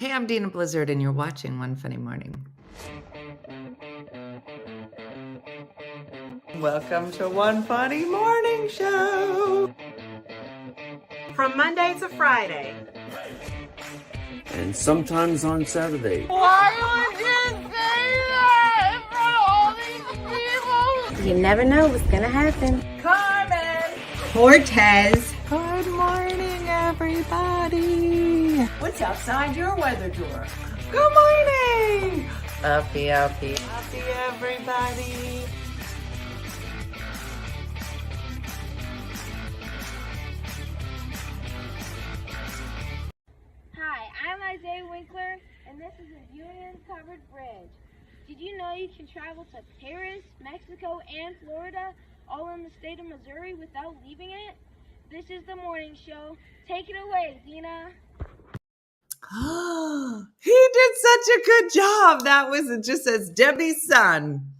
Hey, I'm Dina Blizzard, and you're watching One Funny Morning. Welcome to One Funny Morning Show. From Monday to Friday. And sometimes on Saturday. Why would you say that in front of all these people? You never know what's gonna happen. Carmen. Cortez. Good morning, everybody. What's outside your weather door? Good morning. Uppy, everybody. Hi, I'm Isaiah Winkler, and this is a Union Covered Bridge. Did you know you can travel to Paris, Mexico, and Florida, all in the state of Missouri, without leaving it? This is the morning show. Take it away, Dina. He did such a good job. That was just as Debbie's son.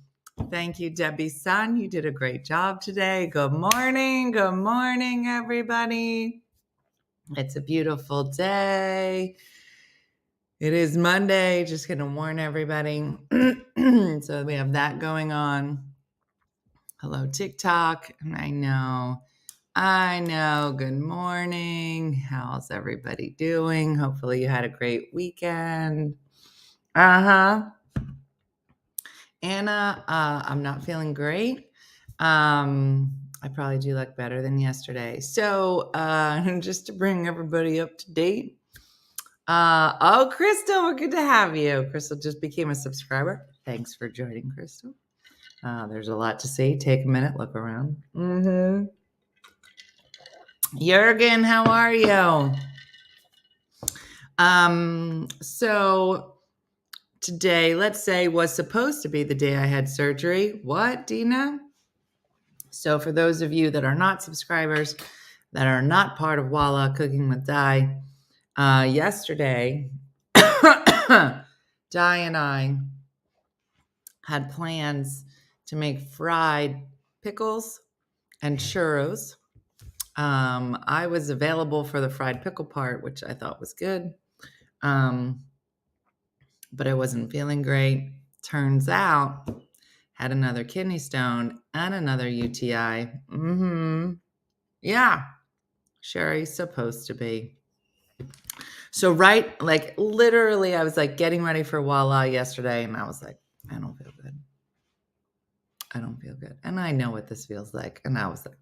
Thank you, Debbie's son. You did a great job today. Good morning. Good morning, everybody. It's a beautiful day. It is Monday. Just going to warn everybody. So we have that going on. Hello, TikTok. I know. Good morning. How's everybody doing? Hopefully you had a great weekend. Anna, I'm not feeling great. I probably do look better than yesterday. So just to bring everybody up to date. Crystal, good to have you. Crystal just became a subscriber. Thanks for joining, Crystal. There's a lot to see. Take a minute, look around. Jurgen, how are you? So today, let's say, was supposed to be the day I had surgery. What, Dina? So for those of you that are not subscribers, that are not part of Walla Cooking with Di, yesterday, Di and I had plans to make fried pickles and churros. I was available for the fried pickle part, which I thought was good. But I wasn't feeling great. Turns out, had another kidney stone and another UTI. Yeah, Sherry's supposed to be. So literally, I was like getting ready for Voila yesterday, and I was like, I don't feel good. And I know what this feels like. And I was like,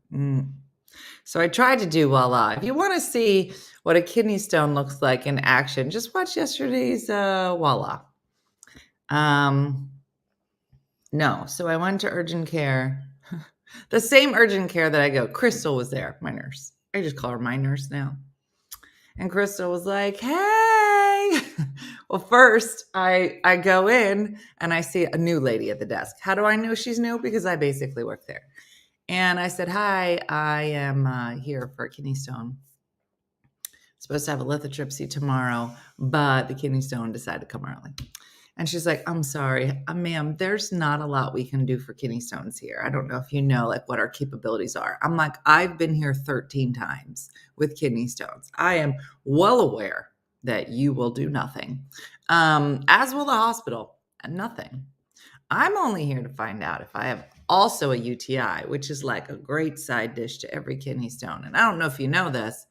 So I tried to do Voila. If you want to see what a kidney stone looks like in action, just watch yesterday's Voila. No, so I went to urgent care. The same urgent care that I go. Crystal was there, my nurse. I just call her my nurse now. And Crystal was like, hey. Well, first I go in and I see a new lady at the desk. How do I know she's new? Because I basically work there. And I said, hi, I am here for a kidney stone. Supposed to have a lithotripsy tomorrow, but the kidney stone decided to come early. And she's like, I'm sorry, ma'am, there's not a lot we can do for kidney stones here. I don't know if you know what our capabilities are. I'm like, I've been here 13 times with kidney stones. I am well aware that you will do nothing, as will the hospital, and nothing. I'm only here to find out if I have also a UTI, which is like a great side dish to every kidney stone. And I don't know if you know this,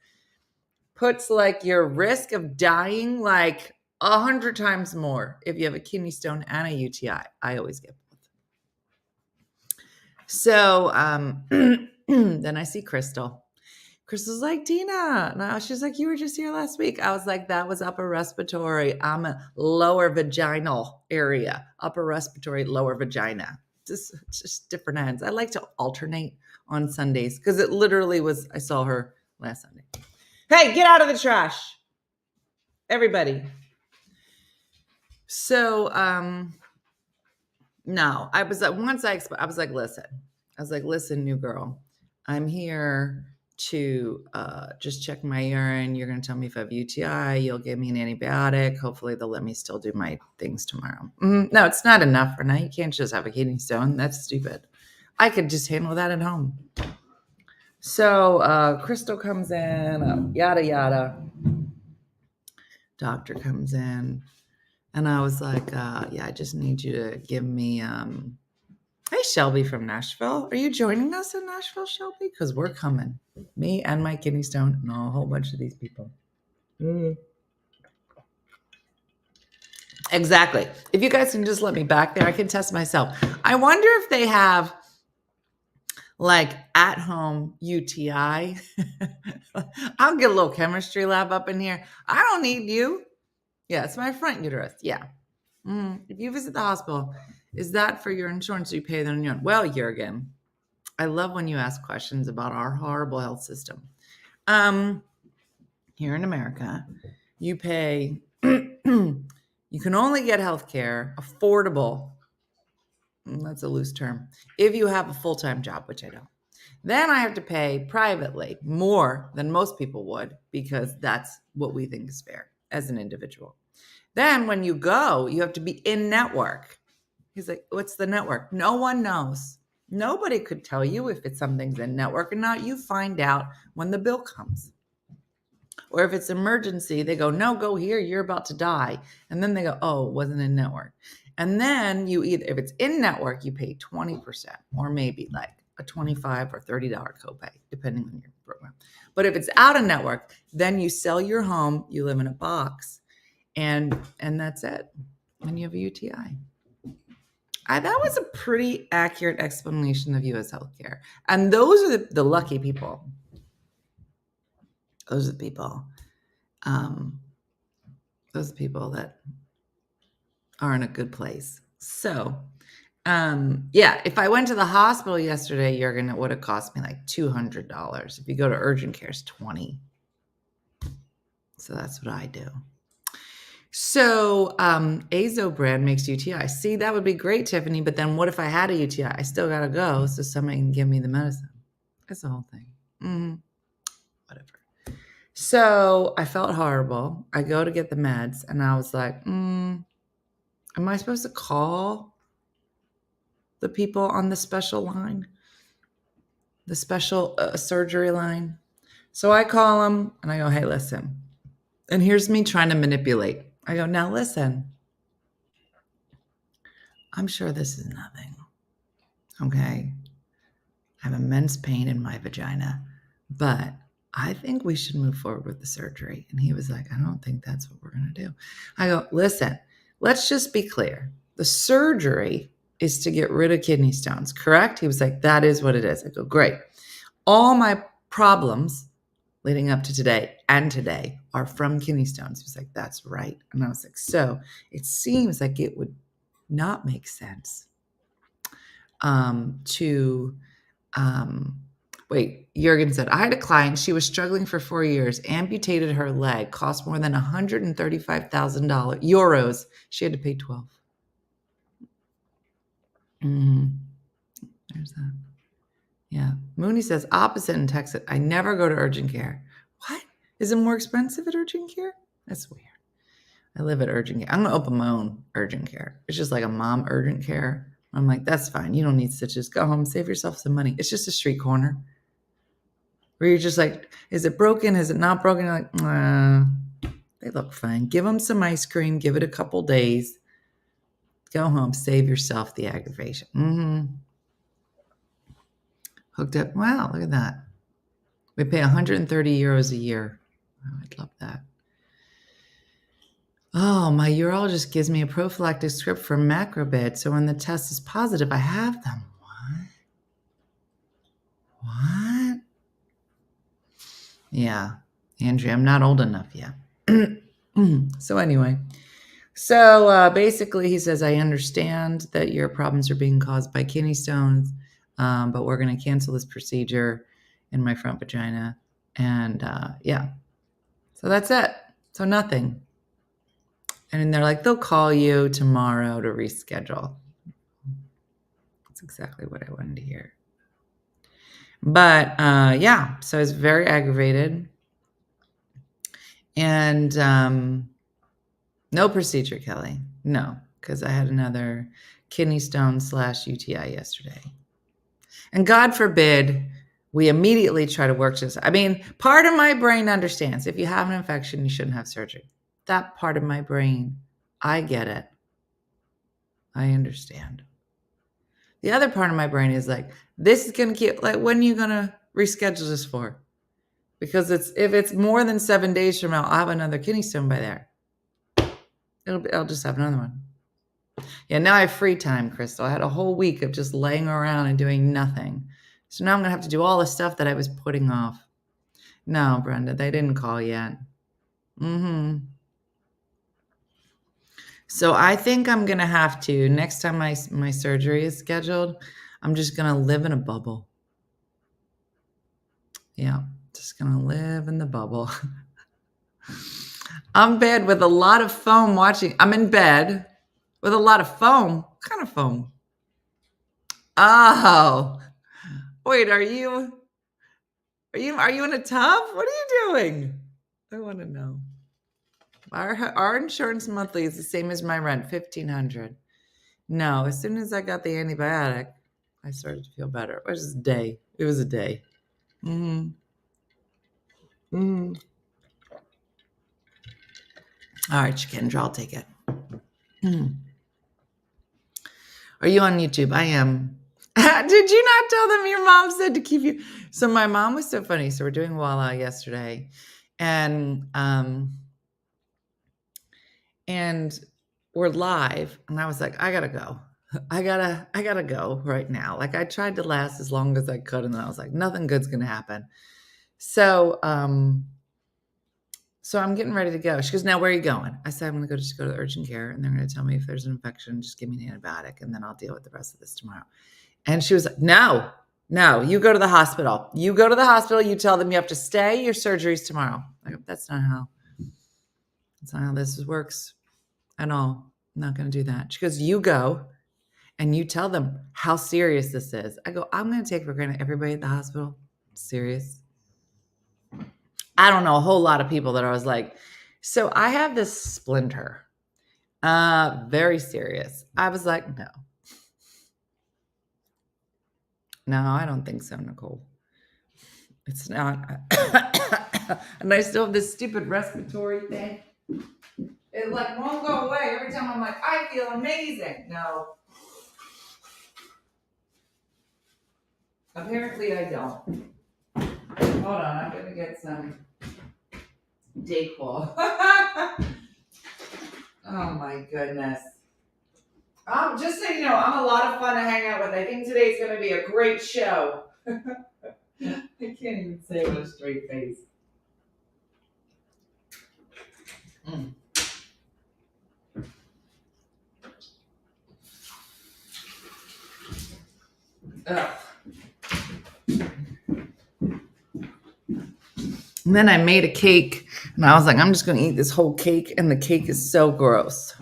puts your risk of dying 100 times more if you have a kidney stone and a UTI. I always get both. So then I see Crystal. Crystal's like, Dina. No, she's like, you were just here last week. I was like, that was upper respiratory. I'm a lower vaginal area. Upper respiratory, lower vagina. Just different ends. I like to alternate on Sundays because it literally was, I saw her last Sunday. Hey, get out of the trash. Everybody. So, no, I was like, listen, new girl, I'm here to just check my urine. You're going to tell me if I have UTI. You'll give me an antibiotic. Hopefully they'll let me still do my things tomorrow. No, it's not enough for now. You can't just have a kidney stone. That's stupid. I could just handle that at home. So Crystal comes in, yada, yada. doctor comes in, and I was like, yeah, I just need you to give me, hey, Shelby from Nashville. Are you joining us in Nashville, Shelby? Because we're coming. Me and my kidney stone and a whole bunch of these people. Exactly. If you guys can just let me back there, I can test myself. I wonder if they have like at home UTI. I'll get a little chemistry lab up in here. I don't need you. Yeah, it's my front uterus. Yeah. If you visit the hospital, is that for your insurance or you pay that on your own? Well, Jurgen, I love when you ask questions about our horrible health system. Here in America, you pay, you can only get health care affordable. That's a loose term. If you have a full-time job, which I don't. Then I have to pay privately more than most people would because that's what we think is fair as an individual. Then when you go, you have to be in network. He's like, what's the network? No one knows. Nobody could tell you if it's something's in network or not. You find out when the bill comes. Or if it's emergency, they go, no, go here. You're about to die. And then they go, oh, it wasn't in network. And then you either, if it's in network, you pay 20% or maybe like a $25 or $30 copay, depending on your program. But if it's out of network, then you sell your home, you live in a box, and that's it. And you have a UTI. That was a pretty accurate explanation of U.S. healthcare. And those are the lucky people. Those are the people. Those are the people that are in a good place. So, yeah, if I went to the hospital yesterday, Jurgen, it would have cost me like $200. If you go to urgent care, it's $20. So that's what I do. So Azo brand makes UTI. See, that would be great, Tiffany. But then what if I had a UTI? I still got to go so somebody can give me the medicine. That's the whole thing. Whatever. So I felt horrible. I go to get the meds and I was like, am I supposed to call the people on the special line? The special surgery line? So I call them and I go, hey, listen. And here's me trying to manipulate. I go, now listen, I'm sure this is nothing. Okay. I have immense pain in my vagina, but I think we should move forward with the surgery. And he was like, I don't think that's what we're going to do. I go, listen, let's just be clear. The surgery is to get rid of kidney stones, correct? He was like, that is what it is. I go, great. All my problems leading up to today and today are from kidney stones. He was like, that's right. And I was like, so it seems like it would not make sense wait, Jurgen said, I had a client, she was struggling for 4 years, amputated her leg, cost more than $135,000 euros. She had to pay 12. There's that. Yeah. Mooney says, opposite in Texas. I never go to urgent care. What? Is it more expensive at urgent care? That's weird. I live at urgent care. I'm going to open my own urgent care. It's just like a mom urgent care. I'm like, that's fine. You don't need stitches. Go home, save yourself some money. It's just a street corner. Where you're just like, is it broken? Is it not broken? You're like, they look fine. Give them some ice cream. Give it a couple days. Go home. Save yourself the aggravation. Hooked up. Wow, look at that. We pay 130 euros a year. Oh, I'd love that. Oh, my urologist gives me a prophylactic script for macrobid. So when the test is positive, I have them. What? Yeah, Andrea, I'm not old enough yet. So anyway, basically he says, I understand that your problems are being caused by kidney stones, but we're going to cancel this procedure in my front vagina. And yeah, so that's it. So nothing. And they're like, they'll call you tomorrow to reschedule. That's exactly what I wanted to hear. But yeah, so I was very aggravated. And no procedure, Kelly. No, because I had another kidney stone / UTI yesterday. And God forbid we immediately try to work this. I mean, part of my brain understands if you have an infection, you shouldn't have surgery. That part of my brain, I get it. I understand. The other part of my brain is like, this is going to keep, like, when are you going to reschedule this for? Because if it's more than 7 days from now, I'll have another kidney stone by there. I'll just have another one. Yeah, now I have free time, Crystal. I had a whole week of just laying around and doing nothing. So now I'm going to have to do all the stuff that I was putting off. No, Brenda, they didn't call yet. So I think I'm going to have to, next time my surgery is scheduled, I'm just going to live in a bubble. Yeah, just going to live in the bubble. I'm in bed with a lot of foam watching. I'm in bed with a lot of foam. What kind of foam? Oh, wait, are you in a tub? What are you doing? I want to know. Our insurance monthly is the same as my rent, $1,500. No, as soon as I got the antibiotic, I started to feel better. It was a day. It was a day. All right, Kendra, I'll take it. Are you on YouTube? I am. Did you not tell them your mom said to keep you? So my mom was so funny. So we're doing Walla yesterday, and we're live, and I was like, I gotta go. I gotta go right now. Like, I tried to last as long as I could, and then I was like, nothing good's gonna happen. So I'm getting ready to go. She goes, now where are you going? I said, I'm gonna just go to the urgent care, and they're gonna tell me if there's an infection. Just give me an antibiotic, and then I'll deal with the rest of this tomorrow. And she was like, no, you go to the hospital. You go to the hospital. You tell them you have to stay. Your surgery's tomorrow. I go, that's not how this works at all. I'm not going to do that. She goes, you go and you tell them how serious this is. I go, I'm going to take for granted everybody at the hospital. Serious. I don't know a whole lot of people that I was like, so I have this splinter. Very serious. I was like, no. No, I don't think so, Nicole. It's not. And I still have this stupid respiratory thing. It like won't go away. Every time I'm like, I feel amazing. No. Apparently I don't. Hold on, I'm going to get some Dayquil. Oh my goodness. Just so you know, I'm a lot of fun to hang out with. I think today's going to be a great show. I can't even say it with a straight face. Ugh. And then I made a cake, and I was like, I'm just going to eat this whole cake, and the cake is so gross.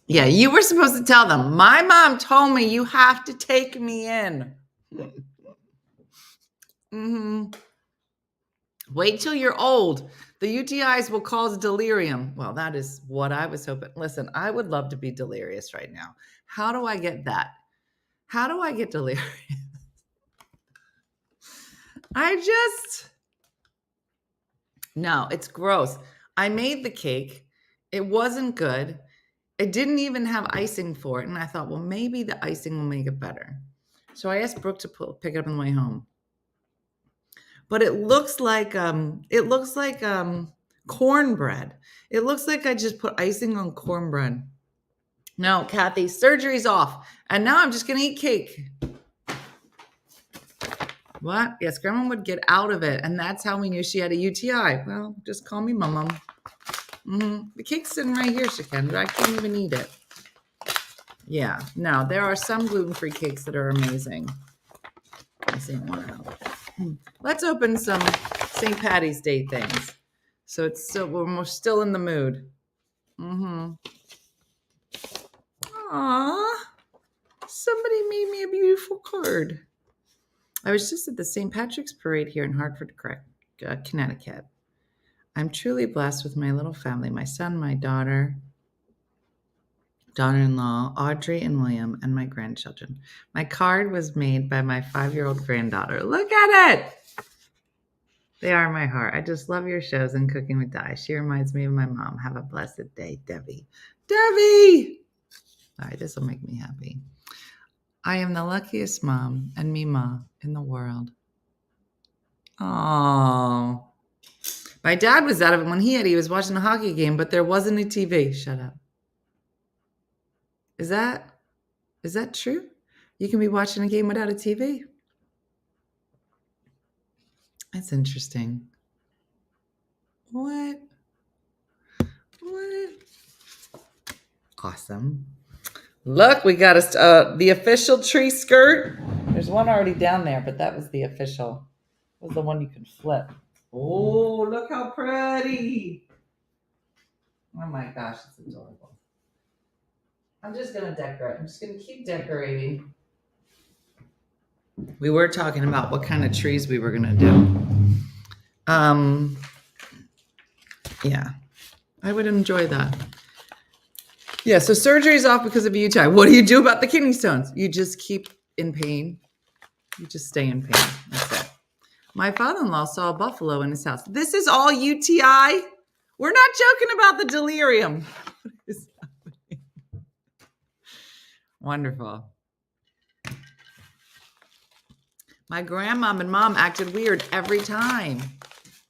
Yeah, you were supposed to tell them. My mom told me you have to take me in. Wait till you're old. The UTIs will cause delirium. Well, that is what I was hoping. Listen, I would love to be delirious right now. How do I get that? How do I get delirious? No, it's gross. I made the cake. It wasn't good. It didn't even have icing for it. And I thought, well, maybe the icing will make it better. So I asked Brooke to pick it up on the way home. But it looks like cornbread. It looks like I just put icing on cornbread. No, Kathy, surgery's off. And now I'm just going to eat cake. What? Yes, Grandma would get out of it. And that's how we knew she had a UTI. Well, just call me Mama. The cake's sitting right here, Shakendra. I can't even eat it. Yeah, no, there are some gluten-free cakes that are amazing. This ain't one of them. Let's open some St. Patty's Day things. So it's still, we're still in the mood. Aww. Somebody made me a beautiful card. I was just at the St. Patrick's Parade here in Hartford, Connecticut. I'm truly blessed with my little family, my son, my daughter-in-law, Audrey and William, and my grandchildren. My card was made by my 5-year-old granddaughter. Look at it. They are my heart. I just love your shows and Cooking with Di. She reminds me of my mom. Have a blessed day, Debbie. Debbie! All right, this will make me happy. I am the luckiest mom and Mima in the world. Oh. My dad was out of it when he was watching a hockey game, but there wasn't a TV. Shut up. Is that true? You can be watching a game without a TV? That's interesting. What? Awesome. Look, we got the official tree skirt. There's one already down there, but that was the official. That was the one you could flip. Oh, look how pretty. Oh my gosh, it's adorable. I'm just going to decorate. I'm just going to keep decorating. We were talking about what kind of trees we were going to do. Yeah, I would enjoy that. Yeah, so surgery's off because of a UTI. What do you do about the kidney stones? You just keep in pain. You just stay in pain. That's it. My father-in-law saw a buffalo in his house. This is all UTI? We're not joking about the delirium. What is happening? Wonderful. My grandmom and mom acted weird every time.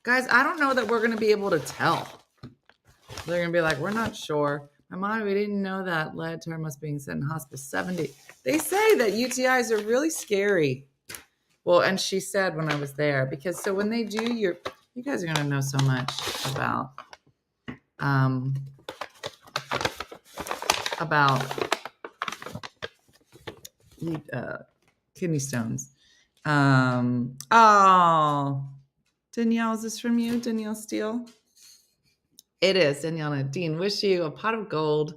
Guys, I don't know that we're going to be able to tell. They're going to be like, we're not sure. My mom, we didn't know that led to her almost being sent in hospice 70. They say that UTIs are really scary. Well, and she said when I was there, because so when they do you guys are going to know so much about kidney stones. Oh, Danielle, is this from you, Danielle Steele? It is, Danielle. Dean, wish you a pot of gold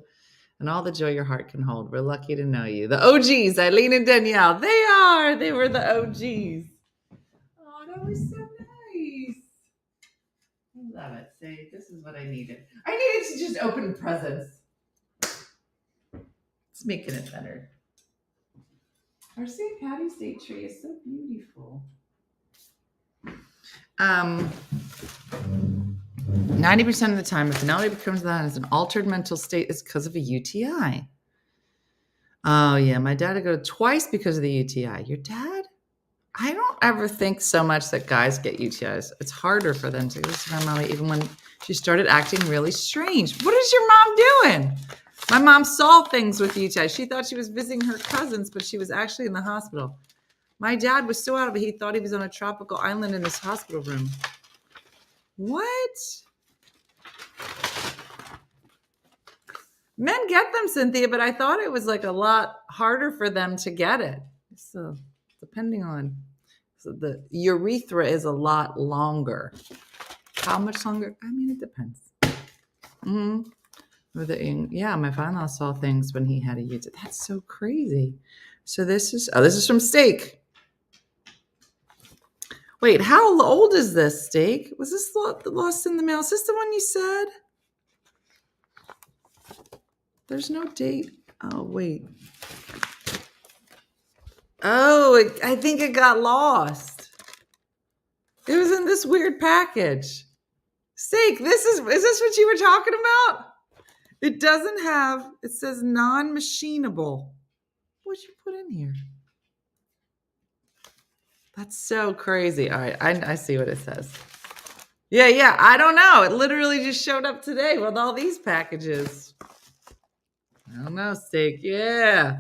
and all the joy your heart can hold. We're lucky to know you. The OGs, Eileen and Danielle. They were the OGs. Oh, that was so nice. I love it. See, this is what I needed. I needed to just open presents. It's making it better. Our St. Patty's Day tree is so beautiful. 90% of the time, if Penelope becomes that as an altered mental state, it's because of a UTI. Oh, yeah. My dad had to go twice because of the UTI. Your dad? I don't ever think so much that guys get UTIs. It's harder for them to go to my mommy, even when she started acting really strange. What is your mom doing? My mom saw things with UTI. She thought she was visiting her cousins, but she was actually in the hospital. My dad was so out of it, he thought he was on a tropical island in his hospital room. What? Men get them, Cynthia, but I thought it was like a lot harder for them to get it. So depending on, so the urethra is a lot longer. How much longer? I mean, it depends. Yeah, my father-in-law saw things when he had a UTI. That's so crazy. So this is from Steak. Wait, how old is this, Steak? Was this lost in the mail? Is this the one you said? There's no date. Oh, wait. Oh, I think it got lost. It was in this weird package. Steak, is this what you were talking about? It doesn't have, it says non-machinable. What'd you put in here? That's so crazy. All right, I see what it says. Yeah, I don't know. It literally just showed up today with all these packages. I don't know, Steak. Yeah.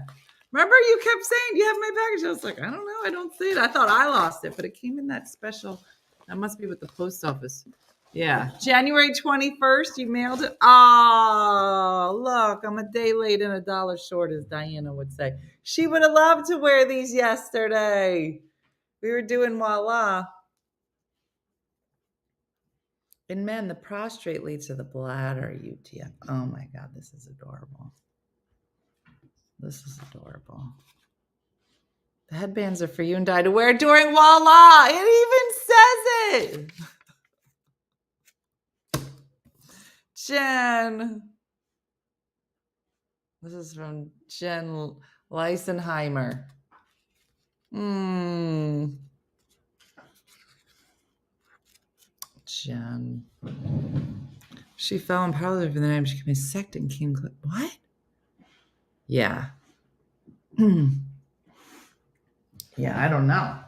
Remember you kept saying, do you have my package? I was like, I don't know. I don't see it. I thought I lost it, but it came in that special. That must be with the post office. Yeah. January 21st, you mailed it. Oh, look, I'm a day late and $1 short, as Diana would say. She would have loved to wear these yesterday. We were doing voila. In men, the prostrate leads to the bladder UTI. Oh my God, this is adorable. This is adorable. The headbands are for you and Di to wear during voila. It even says it. Jen. This is from Jen Leisenheimer. Jen. She fell on probably for the name she committed sect and came. What? Yeah. Yeah, I don't know.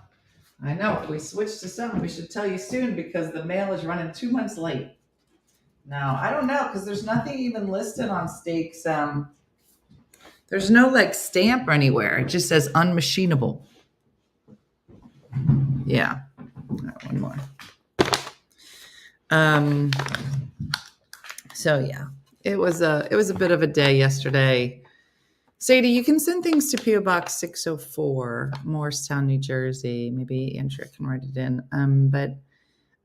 I know. If we switch to something, we should tell you soon because the mail is running 2 months late. Now, I don't know because there's nothing even listed on Steaks. There's no like stamp anywhere. It just says unmachinable. Yeah. All right, one more. So yeah, it was a bit of a day yesterday. Sadie, you can send things to PO Box 604, Morristown, New Jersey. Maybe Andrea can write it in. But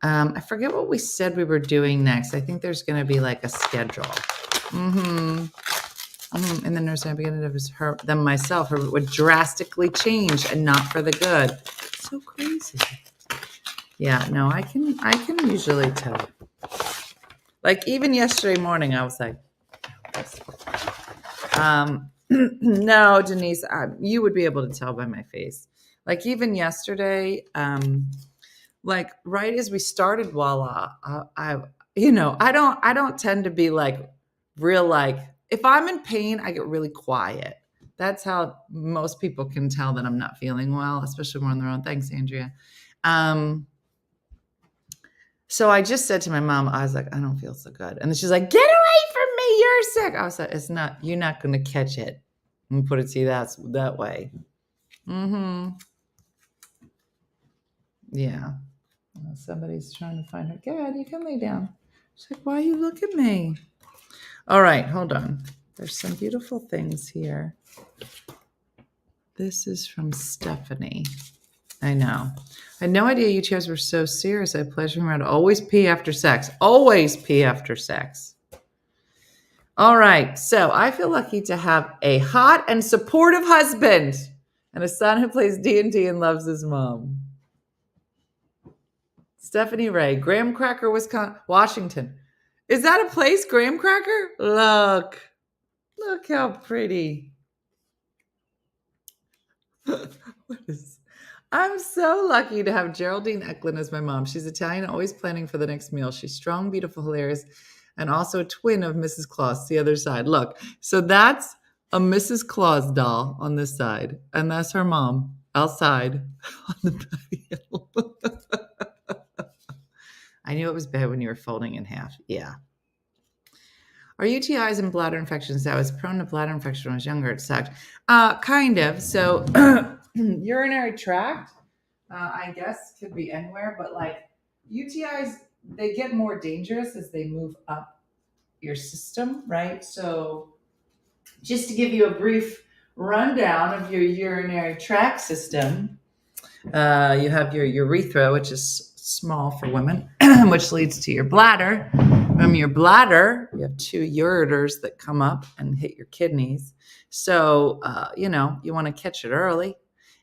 I forget what we said we were doing next. I think there's going to be like a schedule. In the nursery, I began to notice myself would drastically change and not for the good. So crazy. Yeah, no, I can usually tell. Like even yesterday morning, I was like, no, Denise, you would be able to tell by my face. Like even yesterday, like right as we started, voila, I don't tend to be like real, like if I'm in pain, I get really quiet. That's how most people can tell that I'm not feeling well, especially when they're on. Thanks, Andrea. So I just said to my mom, I was like, I don't feel so good. And then she's like, get away from me. You're sick. I was like, you're not going to catch it. And put it to you that way. Yeah. Well, somebody's trying to find her. Good, you can lay down. She's like, why you look at me? All right, hold on. There's some beautiful things here. This is from Stephanie. I know. I had no idea UTIs were so serious. I had pleasure around. Always pee after sex. Always pee after sex. All right. So I feel lucky to have a hot and supportive husband and a son who plays D&D and loves his mom. Stephanie Ray, Graham Cracker, Washington. Is that a place, Graham Cracker? Look how pretty. I'm so lucky to have Geraldine Eklund as my mom. She's Italian, always planning for the next meal. She's strong, beautiful, hilarious, and also a twin of Mrs. Claus, the other side. Look, so that's a Mrs. Claus doll on this side, and that's her mom outside on the patio. I knew it was bad when you were folding in half. Yeah. Are UTIs and bladder infections? I was prone to bladder infection when I was younger. It sucked. Kind of. So urinary tract, I guess, could be anywhere. But like UTIs, they get more dangerous as they move up your system, right? So just to give you a brief rundown of your urinary tract system, you have your urethra, which is small for women, which leads to your bladder. From your bladder, you have 2 ureters that come up and hit your kidneys. So, you want to catch it early.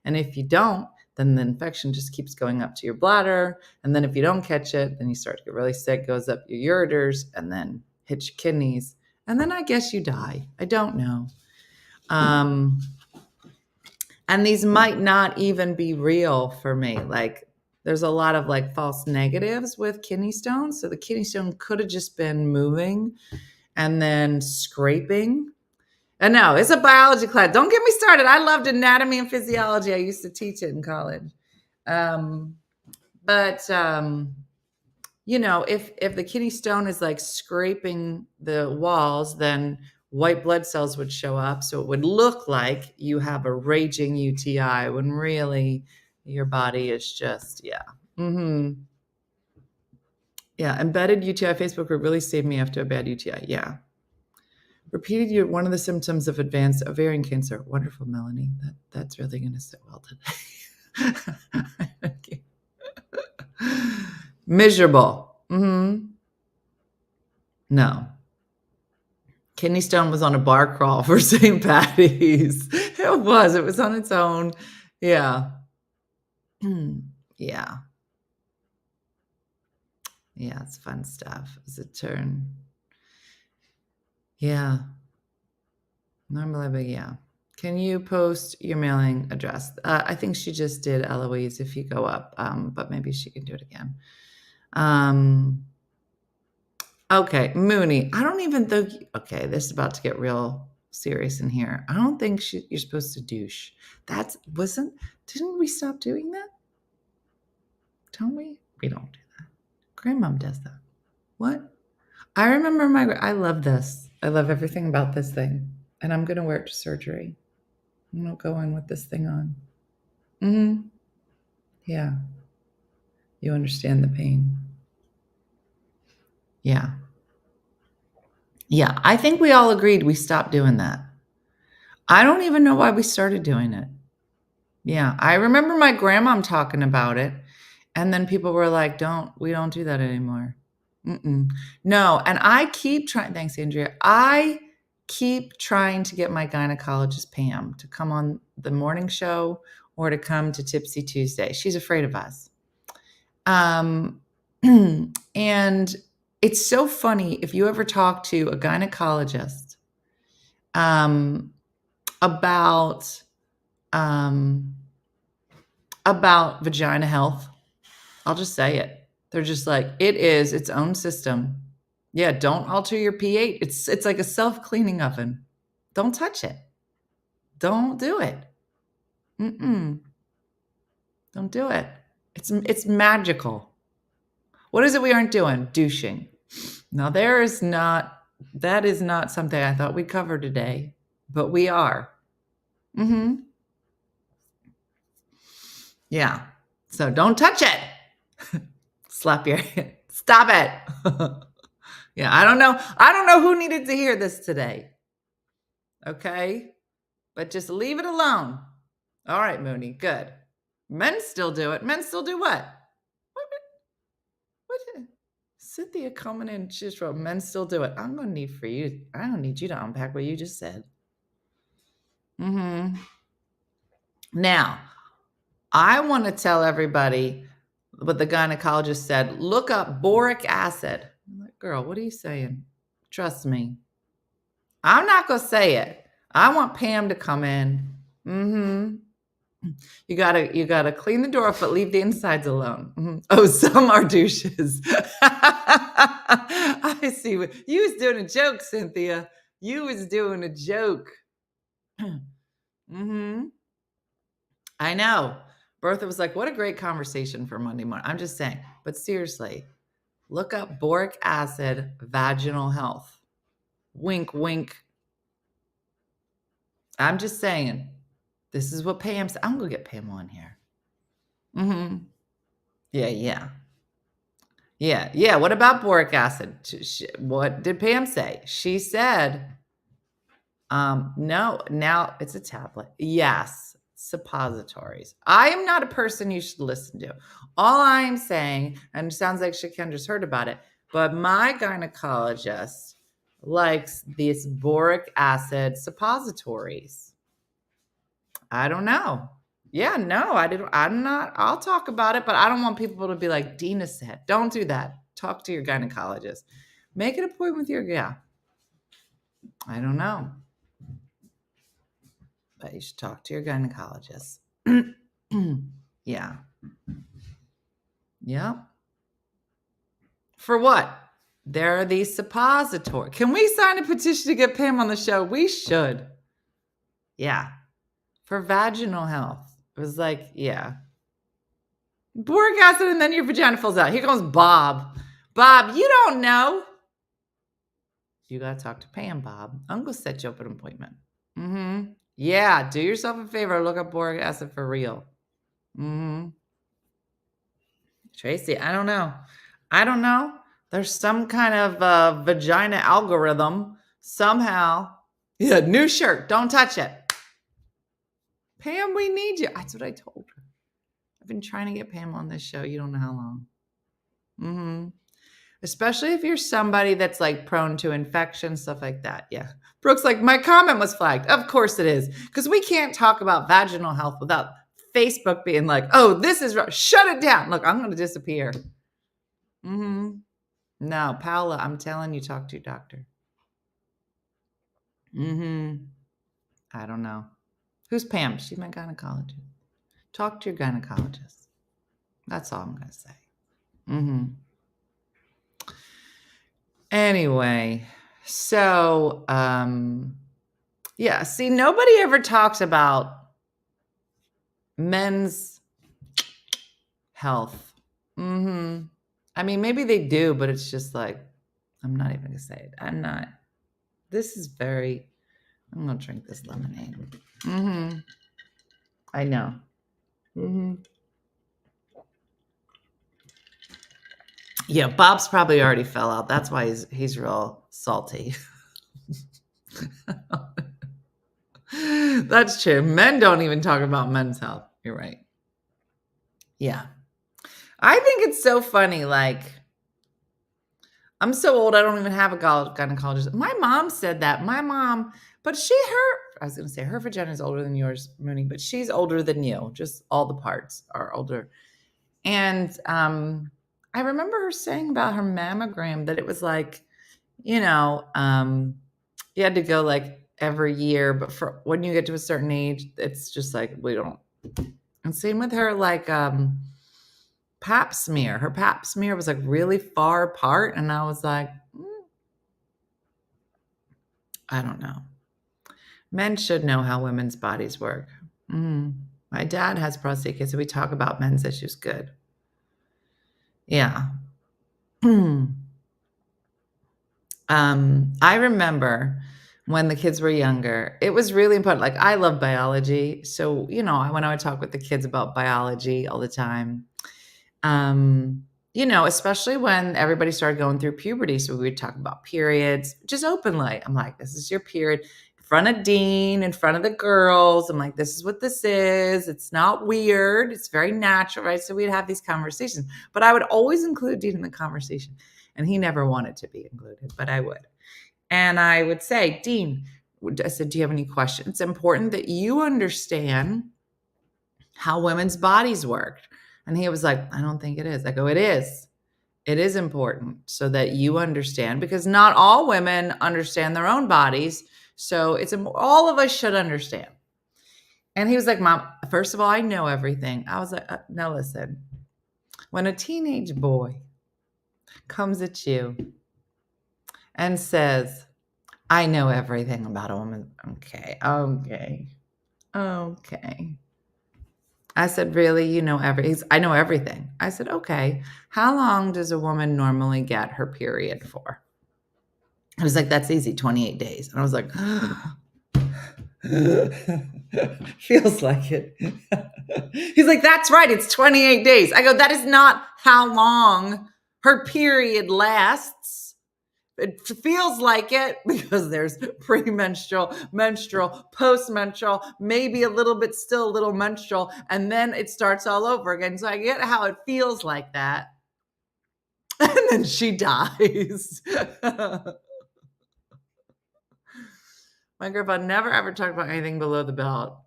And if you don't, then the infection just keeps going up to your bladder. And then if you don't catch it, then you start to get really sick, goes up your ureters and then hits your kidneys. And then I guess you die. I don't know. And these might not even be real for me. Like there's a lot of like false negatives with kidney stones. So the kidney stone could have just been moving and then scraping. And no, it's a biology class. Don't get me started. I loved anatomy and physiology. I used to teach it in college. If the kidney stone is like scraping the walls, then white blood cells would show up. So it would look like you have a raging UTI when really your body is just, yeah. Yeah, embedded UTI Facebook group really saved me after a bad UTI. Yeah. Repeated one of the symptoms of advanced ovarian cancer. Wonderful, Melanie. That's really going to sit well today. Miserable. No. Kidney stone was on a bar crawl for St. Patty's. It was on its own. Yeah. Yeah. Yeah, it's fun stuff. It's a turn. Yeah. Normally, but yeah. Can you post your mailing address? I think she just did, Eloise, if you go up, but maybe she can do it again. Okay, Mooney. I don't even think. Okay, this is about to get real serious in here. I don't think you're supposed to douche. Didn't we stop doing that? Don't we? We don't do that. Grandmom does that. What? I remember I love this. I love everything about this thing. And I'm going to wear it to surgery. I'm going to go in with this thing on. Yeah. You understand the pain. Yeah. Yeah. I think we all agreed we stopped doing that. I don't even know why we started doing it. Yeah. I remember my grandmom talking about it. And then people were like, we don't do that anymore. No. And I keep trying. Thanks, Andrea. I keep trying to get my gynecologist, Pam, to come on the morning show or to come to Tipsy Tuesday. She's afraid of us. And it's so funny if you ever talk to a gynecologist about vagina health. I'll just say it. They're just like, it is its own system. Yeah, don't alter your pH. It's like a self-cleaning oven. Don't touch it. Don't do it. Don't do it. It's magical. What is it we aren't doing? Douching. Now that is not something I thought we'd cover today, but we are. Yeah. So don't touch it. Slap your hand. Stop it. Yeah, I don't know who needed to hear this today. Okay? But just leave it alone. All right, Mooney. Good. Men still do it. Men still do what? What? Cynthia coming in, she just wrote, men still do it. I don't need you to unpack what you just said. Now, I want to tell everybody what the gynecologist said. Look up boric acid. I'm like, girl, what are you saying? Trust me. I'm not going to say it. I want Pam to come in. You gotta clean the door up, but leave the insides alone. Oh, some are douches. I see. You was doing a joke, Cynthia. You was doing a joke. I know. Bertha was like, what a great conversation for Monday morning. I'm just saying. But seriously, look up boric acid, vaginal health. Wink, wink. I'm just saying. This is what Pam said. I'm going to get Pam on here. Yeah. What about boric acid? What did Pam say? She said, no, now it's a tablet. Yes, suppositories. I am not a person you should listen to. All I'm saying, and it sounds like Shakendra's heard about it, but my gynecologist likes these boric acid suppositories. I don't know. Yeah, no, I'll talk about it, but I don't want people to be like, Dina said. Don't do that. Talk to your gynecologist. Make an appointment with I don't know. But you should talk to your gynecologist. Yeah. Yep. For what? There are these suppositories. Can we sign a petition to get Pam on the show? We should. Yeah. For vaginal health. It was like, yeah. Boric acid and then your vagina falls out. Here comes Bob. Bob, you don't know. You got to talk to Pam, Bob. I'm going to set you up an appointment. Yeah, do yourself a favor. Look up boric acid for real. Tracy, I don't know. There's some kind of vagina algorithm somehow. Yeah, new shirt. Don't touch it. Pam, we need you. That's what I told her. I've been trying to get Pam on this show. You don't know how long. Especially if you're somebody that's like prone to infection, stuff like that. Yeah. Brooke's like, my comment was flagged. Of course it is. Because we can't talk about vaginal health without Facebook being like, oh, this is wrong. Shut it down. Look, I'm going to disappear. No, Paula, I'm telling you, talk to your doctor. I don't know. Who's Pam? She's my gynecologist. Talk to your gynecologist. That's all I'm going to say. Anyway, so yeah, see, nobody ever talks about men's health. I mean, maybe they do, but it's just like, I'm not even gonna say it. I'm not. This is very. I'm gonna drink this lemonade. I know. Yeah, Bob's probably already fell out. That's why he's real salty. That's true. Men don't even talk about men's health. You're right. Yeah. I think it's so funny. Like, I'm so old, I don't even have a gynecologist. My mom said that. My mom, but I was going to say her vagina is older than yours, Mooney, but she's older than you. Just all the parts are older. And I remember her saying about her mammogram that it was like, you had to go like every year, but for when you get to a certain age, it's just like, we don't. And same with her, like, pap smear. Her pap smear was like really far apart. And I was like, I don't know. Men should know how women's bodies work. My dad has prostate cancer. So we talk about men's issues. Good. Yeah. I remember when the kids were younger, it was really important. Like, I love biology. So, when I would talk with the kids about biology all the time, especially when everybody started going through puberty. So we would talk about periods just openly. I'm like, this is your period in front of Dean, in front of the girls. I'm like, this is what this is. It's not weird. It's very natural, right? So we'd have these conversations, but I would always include Dean in the conversation. And he never wanted to be included, but I would. And I would say, Dean, I said, do you have any questions? It's important that you understand how women's bodies work. And he was like, I don't think it is. I go, it is. It is important so that you understand, because not all women understand their own bodies. So all of us should understand. And he was like, Mom, first of all, I know everything. I was like, now listen, when a teenage boy comes at you and says, I know everything about a woman. Okay. I said, really? You know everything? I know everything. I said, okay. How long does a woman normally get her period for? I was like, that's easy, 28 days. And I was like, feels like it. He's like, that's right. It's 28 days. I go, that is not how long her period lasts. It feels like it because there's premenstrual, menstrual, postmenstrual, maybe a little bit still a little menstrual, and then it starts all over again. So I get how it feels like that. And then she dies. My grandpa never ever talked about anything below the belt.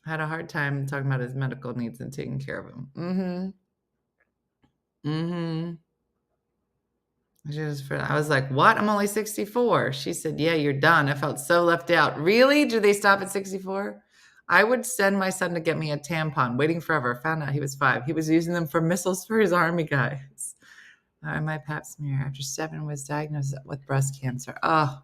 Had a hard time talking about his medical needs and taking care of him. I was like, what? I'm only 64. She said, yeah, you're done. I felt so left out. Really? Do they stop at 64? I would send my son to get me a tampon, waiting forever. Found out he was 5. He was using them for missiles for his army guys. My pap smear after 7 was diagnosed with breast cancer. Oh,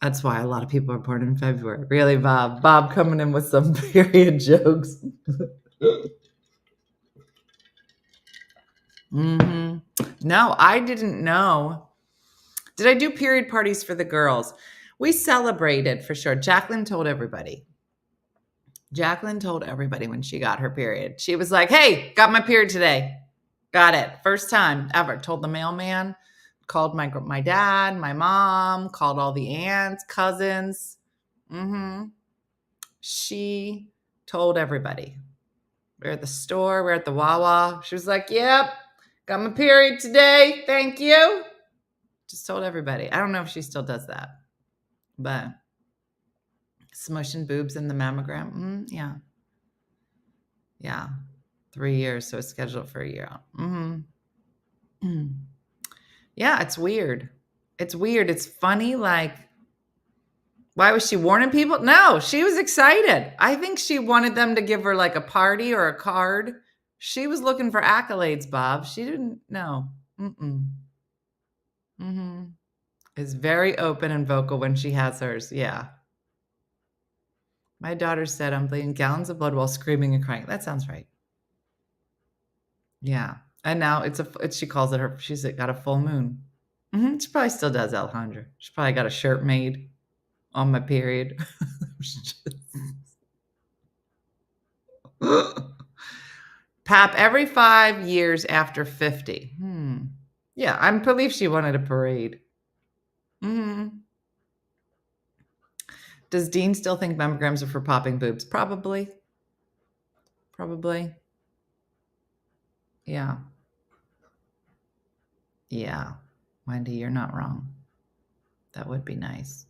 that's why a lot of people are born in February. Really, Bob? Bob coming in with some period jokes. No, I didn't know. Did I do period parties for the girls? We celebrated for sure. Jacqueline told everybody when she got her period. She was like, hey, got my period today. Got it. First time ever. Told the mailman, called my dad, my mom, called all the aunts, cousins. She told everybody. We're at the store. We're at the Wawa. She was like, yep, got my period today. Thank you. Just told everybody. I don't know if she still does that. But smushing boobs in the mammogram. Yeah. Yeah. 3 years. So it's scheduled for a year. Yeah, it's weird. It's weird. It's funny. Like, why was she warning people? No, she was excited. I think she wanted them to give her like a party or a card. She was looking for accolades, Bob. She didn't know. Mm-hmm. Is very open and vocal when she has hers. Yeah. My daughter said I'm bleeding gallons of blood while screaming and crying. That sounds right. Yeah. And now she calls it she's got a full moon. She probably still does, Alejandra. She probably got a shirt made on my period. Pap every 5 years after 50. Yeah, I believe she wanted a parade. Does Dean still think mammograms are for popping boobs? Probably. Yeah. Yeah. Wendy, you're not wrong. That would be nice.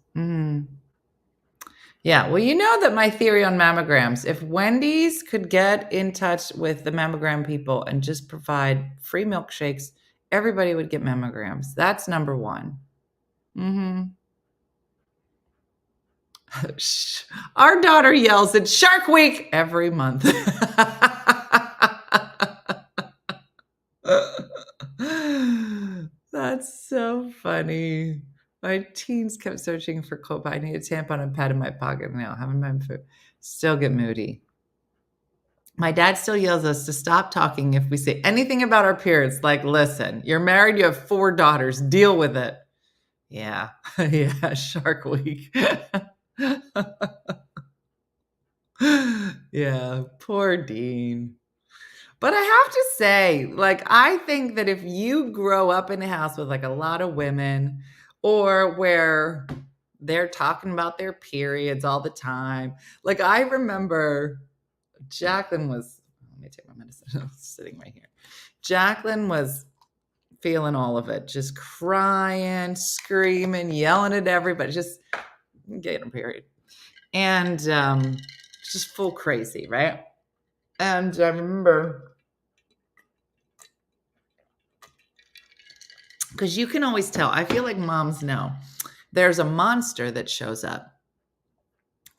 Yeah. Well, you know that my theory on mammograms, if Wendy's could get in touch with the mammogram people and just provide free milkshakes, everybody would get mammograms. That's number one. Our daughter yells at Shark Week every month. That's so funny. My teens kept searching for cope. I need a tampon and pad in my pocket now. Having my food. Still get moody. My dad still yells at us to stop talking if we say anything about our periods. Like, listen, you're married, you have 4 daughters. Deal with it. Yeah. Yeah. Shark Week. Yeah. Poor Dean. But I have to say, like, I think that if you grow up in a house with like a lot of women or where they're talking about their periods all the time, like I remember Jacqueline was, let me take my medicine, I'm sitting right here. Jacqueline was feeling all of it, just crying, screaming, yelling at everybody, just getting a period. And just full crazy, right? And I remember, because you can always tell, I feel like moms know, there's a monster that shows up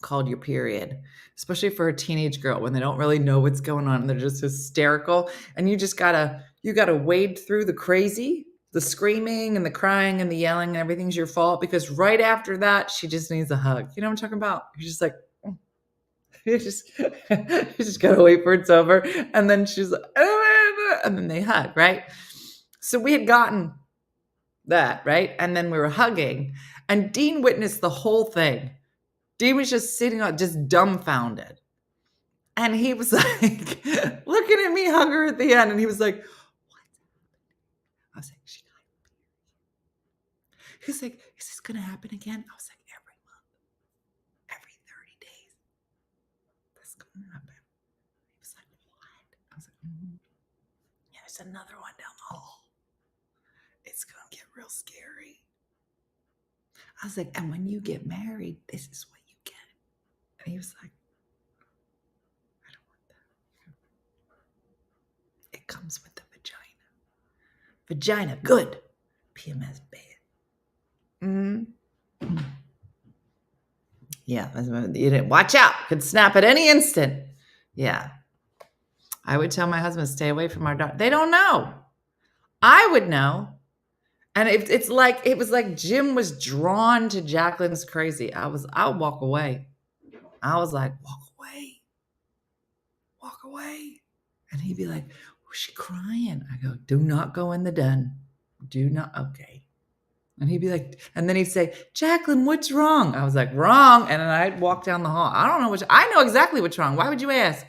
called your period, especially for a teenage girl when they don't really know what's going on and they're just hysterical. And you gotta wade through the crazy, the screaming and the crying and the yelling and everything's your fault, because right after that, she just needs a hug. You know what I'm talking about? You're just like, you just gotta wait for it's over. And then she's like, and then they hug, right? So we had gotten that, right? And then we were hugging, and Dean witnessed the whole thing. Dean was just sitting on, just dumbfounded. And he was like, looking at me, hug her at the end. And he was like, what's happening? I was like, she got a period. He's like, is this going to happen again? I was like, every month, every 30 days, this is going to happen. He was like, what? I was like, yeah, there's another one down the hall. It's going to get real scary. I was like, and when you get married, this is what you get. And he was like, I don't want that. It comes with the vagina. Vagina, good. PMS, bad. Yeah, you didn't watch out. Could snap at any instant. Yeah. I would tell my husband, stay away from our daughter. They don't know. I would know. And it was like Jim was drawn to Jacqueline's crazy. I'll walk away. I was like, walk away. And he'd be like, was she crying? I go, do not go in the den. Do not. Okay. And he'd be like, and then he'd say, Jacqueline, what's wrong? I was like, wrong. And then I'd walk down the hall. I don't know I know exactly what's wrong. Why would you ask?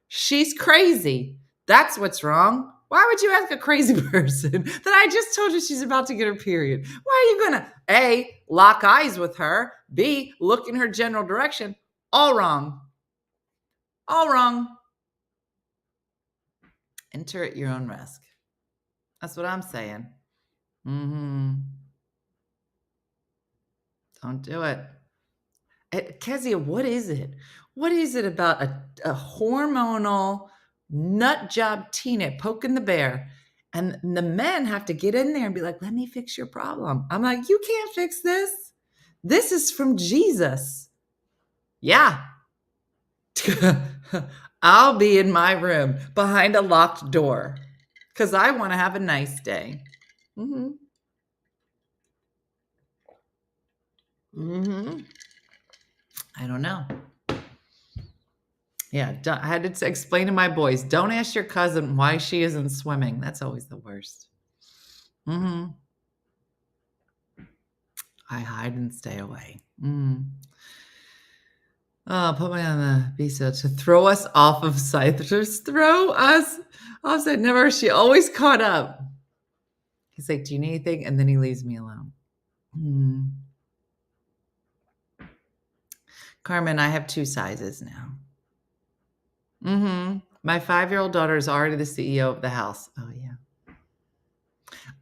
She's crazy. That's what's wrong. Why would you ask a crazy person that I just told you she's about to get her period? Why are you going to, A, lock eyes with her, B, look in her general direction? All wrong. All wrong. Enter at your own risk. That's what I'm saying. Don't do it. Kezia, what is it? What is it about a hormonal nut job teenage poking the bear? And the men have to get in there and be like, let me fix your problem. I'm like, you can't fix this. This is from Jesus. Yeah. I'll be in my room behind a locked door because I want to have a nice day. Mm-hmm. I don't know. Yeah, I had to explain to my boys, don't ask your cousin why she isn't swimming. That's always the worst. Mm-hmm. I hide and stay away. Oh, put me on the visa to throw us off of site. Just throw us off site. Never. She always caught up. He's like, do you need anything? And then he leaves me alone. Carmen, I have 2 sizes now. My 5-year-old daughter is already the CEO of the house. Oh, yeah.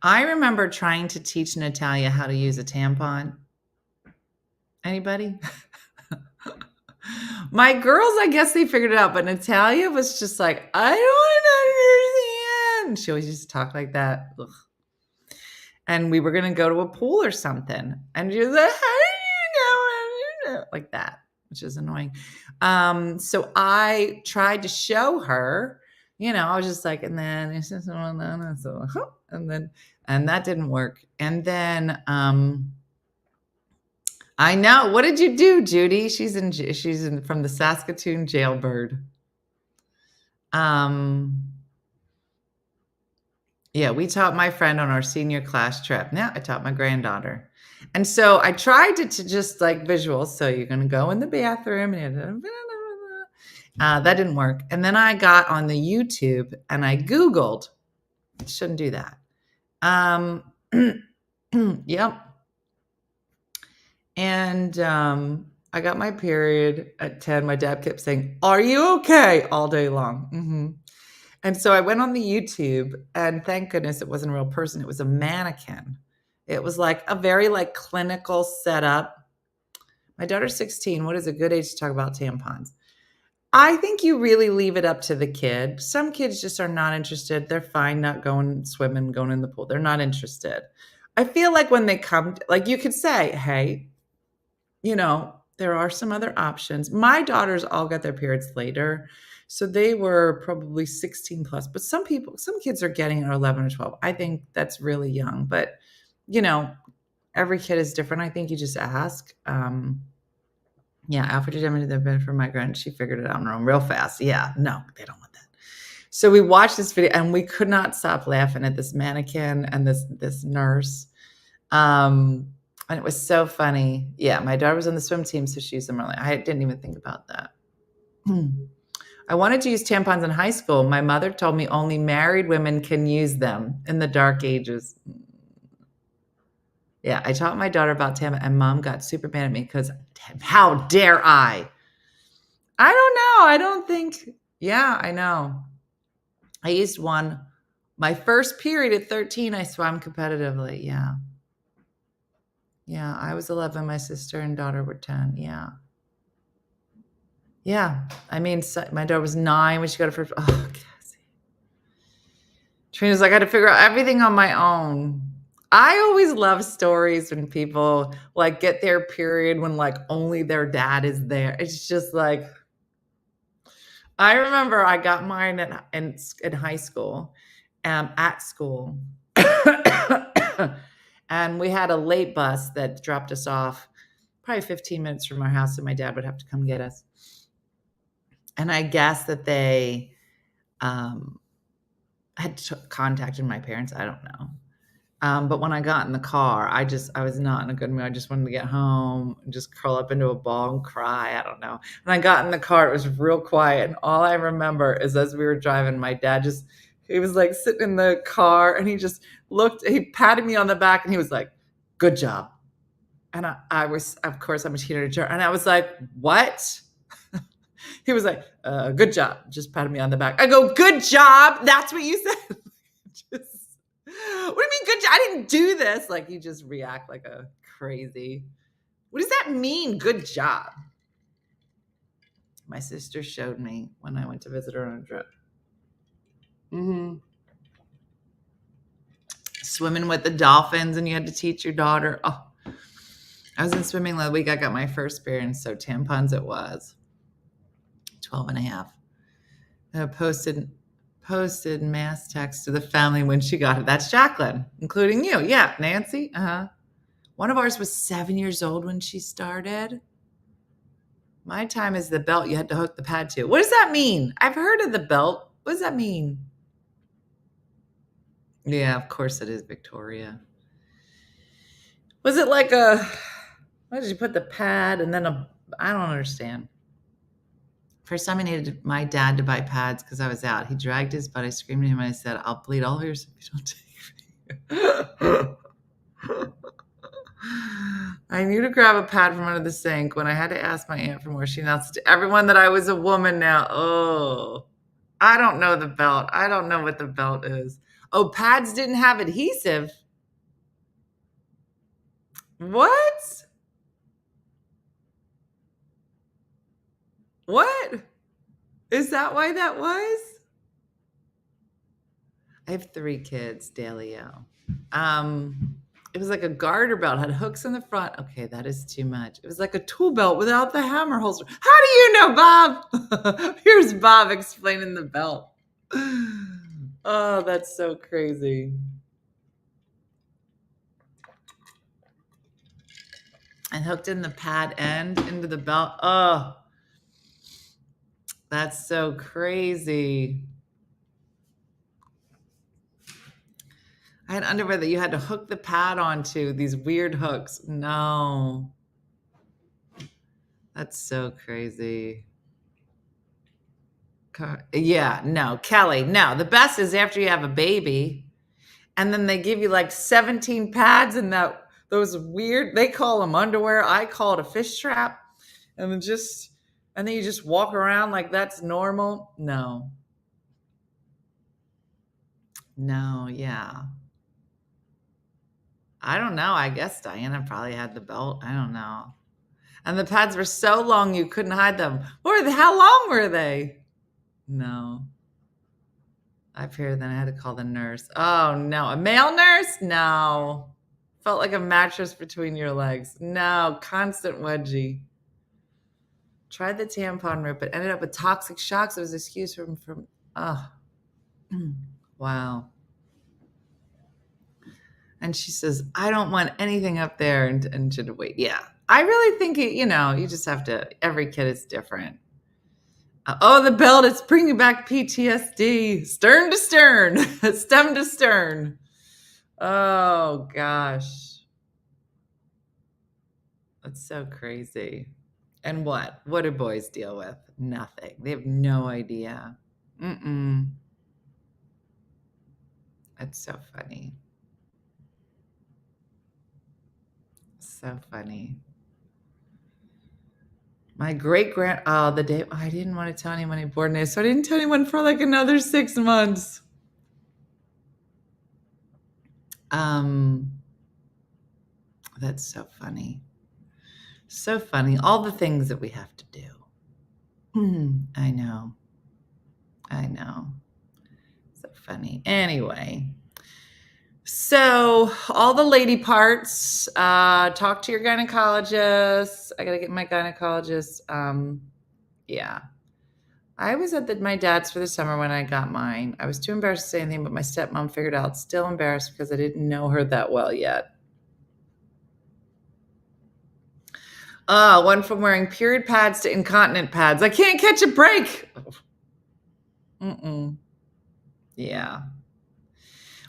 I remember trying to teach Natalia how to use a tampon. Anybody? My girls, I guess they figured it out, but Natalia was just like, I don't understand. She always used to talk like that. Ugh. And we were going to go to a pool or something. And she was like, how do you know? Like that, which is annoying. So I tried to show her, I was just like, and then it's just, and that didn't work. And then, I know. What did you do, Judy? She's from the Saskatoon jailbird. Yeah, we taught my friend on our senior class trip. Now I taught my granddaughter. And so I tried to just like visuals. So you're going to go in the bathroom. And that didn't work. And then I got on the YouTube and I Googled. Shouldn't do that. Yep. And I got my period at 10. My dad kept saying, are you okay? All day long. And so I went on the YouTube, and thank goodness it wasn't a real person. It was a mannequin. It was like a very clinical setup. My daughter's 16. What is a good age to talk about tampons? I think you really leave it up to the kid. Some kids just are not interested. They're fine not going swimming, going in the pool. They're not interested. I feel like when they come, you could say, hey, there are some other options. My daughters all got their periods later. So they were probably 16 plus, but some kids are getting it at 11 or 12. I think that's really young, but every kid is different. I think you just ask. After determining the benefit for my grand, she figured it out on her own real fast. Yeah, no, they don't want that. So we watched this video and we could not stop laughing at this mannequin and this nurse. And it was so funny. Yeah, my daughter was on the swim team, so she used them early. I didn't even think about that. I wanted to use tampons in high school. My mother told me only married women can use them in the dark ages. Yeah, I taught my daughter about tampons, and Mom got super mad at me because, how dare I? I don't know. I don't think. Yeah, I know. I used one. My first period at 13, I swam competitively. Yeah. Yeah, I was 11. My sister and daughter were 10. Yeah. Yeah. I mean, my daughter was 9 when she got her first. Oh, Cassie. Trina's like, I had to figure out everything on my own. I always love stories when people get their period when only their dad is there. It's just I remember I got mine in high school, at school. And we had a late bus that dropped us off probably 15 minutes from our house, and my dad would have to come get us. And I guess that they had contacted my parents. I don't know. But when I got in the car, I was not in a good mood. I just wanted to get home and just curl up into a ball and cry. I don't know. When I got in the car, it was real quiet. And all I remember is as we were driving, my dad he was sitting in the car and he just he patted me on the back and he was like, good job. And I was, of course, I'm a teenager. And I was like, what? He was like, good job. Just patted me on the back. I go, good job. That's what you said. What do you mean good job? I didn't do this. You just react like a crazy. What does that mean? Good job. My sister showed me when I went to visit her on a trip. Swimming with the dolphins, and you had to teach your daughter. Oh, I was in swimming last week. I got my first experience, so tampons it was. 12 and a half. I posted mass text to the family when she got it. That's Jacqueline, including you. Yeah, Nancy. One of ours was 7 years old when she started. My time is the belt you had to hook the pad to. What does that mean? I've heard of the belt. What does that mean? Yeah, of course it is, Victoria. Was it like what did you put the pad and then I don't understand. First time I needed my dad to buy pads because I was out. He dragged his butt. I screamed at him and I said, I'll bleed all yours if you don't take me. I knew to grab a pad from under the sink when I had to ask my aunt for more. She announced to everyone that I was a woman now. Oh, I don't know the belt. I don't know what the belt is. Oh, pads didn't have adhesive. What? What? Is that why that was? I have 3 kids, Dalio. It was like a garter belt, had hooks in the front. Okay, that is too much. It was like a tool belt without the hammer holster. How do you know, Bob? Here's Bob explaining the belt. Oh, that's so crazy. And hooked in the pad end into the belt. Oh, that's so crazy. I had underwear that you had to hook the pad onto, these weird hooks. No. That's so crazy. Yeah, no, Kelly, no. The best is after you have a baby and then they give you like 17 pads and those weird, they call them underwear. I call it a fish trap. And then you just walk around like that's normal. No. No, yeah. I don't know. I guess Diana probably had the belt. I don't know. And the pads were so long you couldn't hide them. How long were they? No. I've heard then I had to call the nurse. Oh no, a male nurse? No. Felt like a mattress between your legs. No, constant wedgie. Tried the tampon route, but ended up with toxic shocks. It was an excuse from wow. And she says, I don't want anything up there and should wait. Yeah. I really think, you just have to, every kid is different. The belt, it's bringing back PTSD. Stern to stern. Stem to stern. Oh, gosh. That's so crazy. And what? What do boys deal with? Nothing. They have no idea. That's so funny. So funny. My the day I didn't want to tell anyone he born day, so I didn't tell anyone for like another 6 months. That's so funny. So funny. All the things that we have to do. I know. So funny. Anyway. So all the lady parts, talk to your gynecologist. I got to get my gynecologist. Yeah. I was at my dad's for the summer when I got mine. I was too embarrassed to say anything, but my stepmom figured out. Still embarrassed because I didn't know her that well yet. One from wearing period pads to incontinent pads. I can't catch a break. Yeah.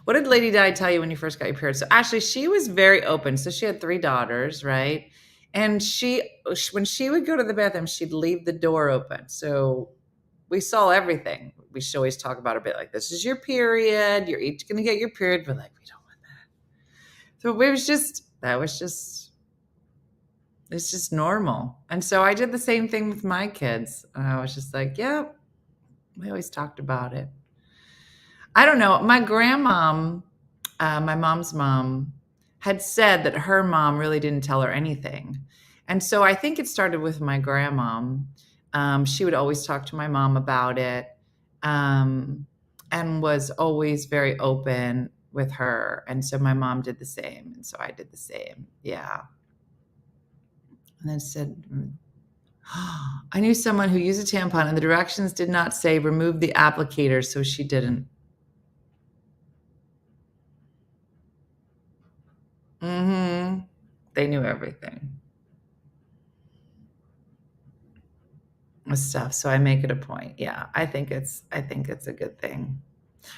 What did Lady Di tell you when you first got your period? So actually, she was very open. So she had 3 daughters, right? And when she would go to the bathroom, she'd leave the door open. So we saw everything. We should always talk about a bit like, this is your period. You're each going to get your period. But like, we don't want that. So it's just normal. And so I did the same thing with my kids. And I was just like, yeah, we always talked about it. I don't know. My grandmom, my mom's mom, had said that her mom really didn't tell her anything. And so I think it started with my grandmom. She would always talk to my mom about it, and was always very open with her. And so my mom did the same. And so I did the same. Yeah. And then said, I knew someone who used a tampon and the directions did not say remove the applicator, so she didn't. They knew everything. With stuff. So I make it a point. Yeah, I think it's a good thing.